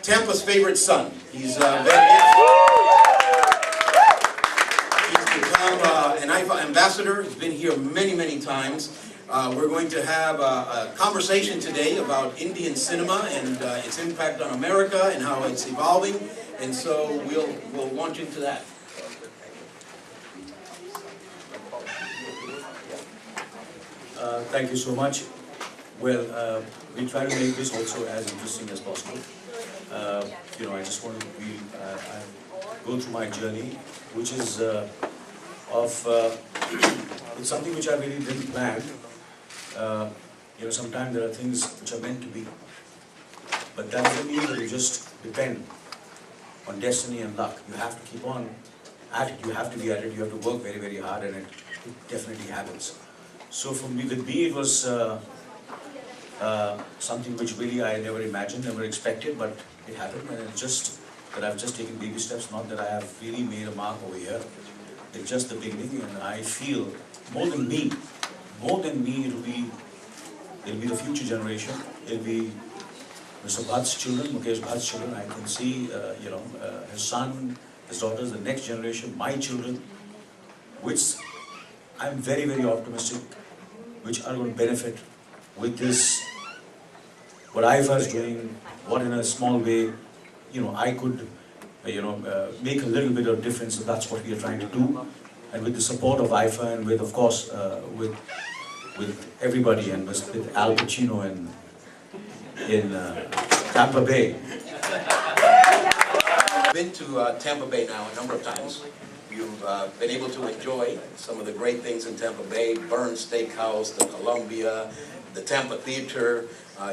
Tampa's favorite son. He's become an IIFA Ambassador. He's been here many, many times. We're going to have a conversation today about Indian cinema and its impact on America and how it's evolving. And so we'll launch into that. Thank you so much. Well, we try to make this also as interesting as possible. I just want to go through my journey, which is it's something which I really didn't plan. Sometimes there are things which are meant to be, but that doesn't mean that you just depend on destiny and luck. You have to keep on at it. You have to be at it. You have to work very, very hard, and it definitely happens. So for me, with me, it was something which really I never imagined, never expected, but it happened, and it's just that I've just taken baby steps, not that I have really made a mark over here. It's just the beginning, and I feel more than me, it'll be the future generation. It'll be Mr. Bhatt's children, Mukesh Bhatt's children. I can see, his son, his daughters, the next generation, my children, which I'm very, very optimistic, which are going to benefit with this, what IIFA is doing, what in a small way, I could, make a little bit of difference. So that's what we are trying to do. And with the support of IIFA and with, of course, with everybody, and with Al Pacino in Tampa Bay. I've been to Tampa Bay now a number of times. You've been able to enjoy some of the great things in Tampa Bay, Burns Steakhouse, the Columbia, the Tampa Theater.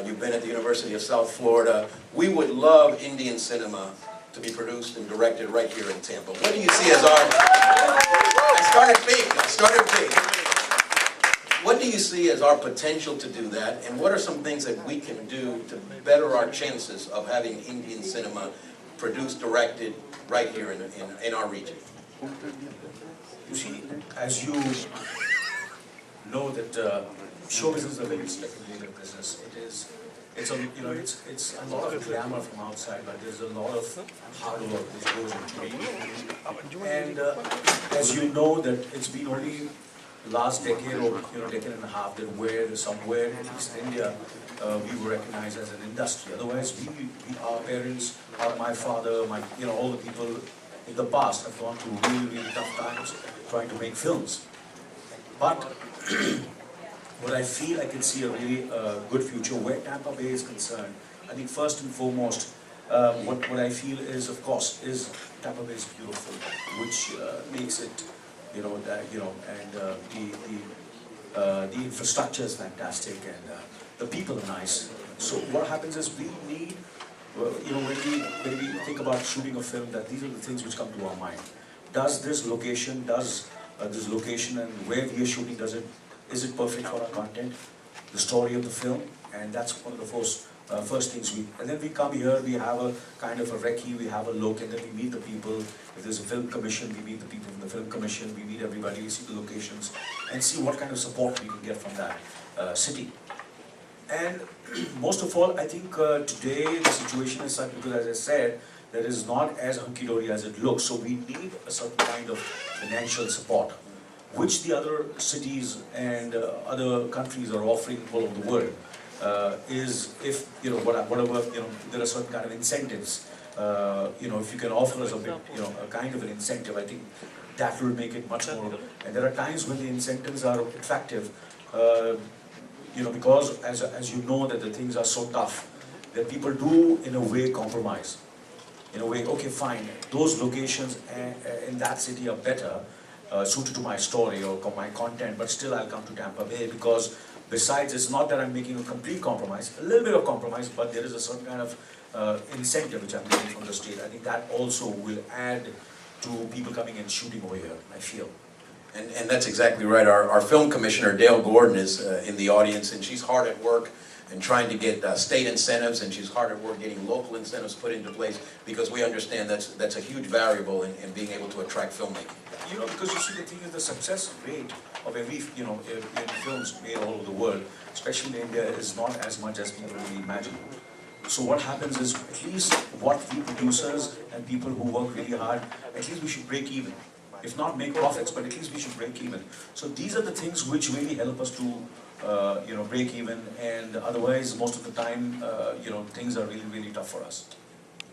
You've been at the University of South Florida. We would love Indian cinema to be produced and directed right here in Tampa. What do you see as our... I started big. What do you see as our potential to do that, and what are some things that we can do to better our chances of having Indian cinema produced, directed right here in our region? You see, as you know that show business is a very speculative business. It's a lot of glamour from outside, but there's a lot of hard work which goes into it. And as you know that it's been only last decade or decade and a half that where somewhere, at least in India, we were recognized as an industry. Otherwise, our parents, my father, all the people in the past have gone through really, really tough times trying to make films. But what I feel I can see a really good future where Tampa Bay is concerned. I think first and foremost, what I feel is, of course, is Tampa Bay is beautiful, which makes it, and the infrastructure is fantastic, and the people are nice. So what happens is we need, when we think about shooting a film, that these are the things which come to our mind. Does this location and where we are shooting, is it perfect for our content, the story of the film? And that's one of the first things and then we come here, we have a kind of a recce, we have a look, and then we meet the people. If there's a film commission, we meet the people from the film commission, we meet everybody, we see the locations, and see what kind of support we can get from that city. And most of all, I think today the situation is such, because as I said, that is not as hunky-dory as it looks, so we need a certain kind of financial support, which the other cities and other countries are offering all over the world. Is if whatever there are certain kind of incentives. If you can offer us a bit, a kind of an incentive, I think that will make it much more. And there are times when the incentives are attractive, because as you know that the things are so tough that people do in a way compromise. In a way, okay, fine, those locations in that city are better suited to my story or my content, but still I'll come to Tampa Bay because. Besides, it's not that I'm making a complete compromise, a little bit of compromise, but there is a certain kind of incentive which I'm getting from the state. I think that also will add to people coming and shooting over here, I feel. And that's exactly right. Our film commissioner, Dale Gordon, is in the audience, and she's hard at work and trying to get state incentives, and she's hard at work getting local incentives put into place, because we understand that's a huge variable in being able to attract filmmaking. Because you see, the thing is, the success rate of every, in films made all over the world, especially in India, is not as much as people really imagine. So what happens is, at least what we producers and people who work really hard, at least we should break even. If not make profits, but at least we should break even. So these are the things which really help us to, break even. And otherwise, most of the time, things are really, really tough for us.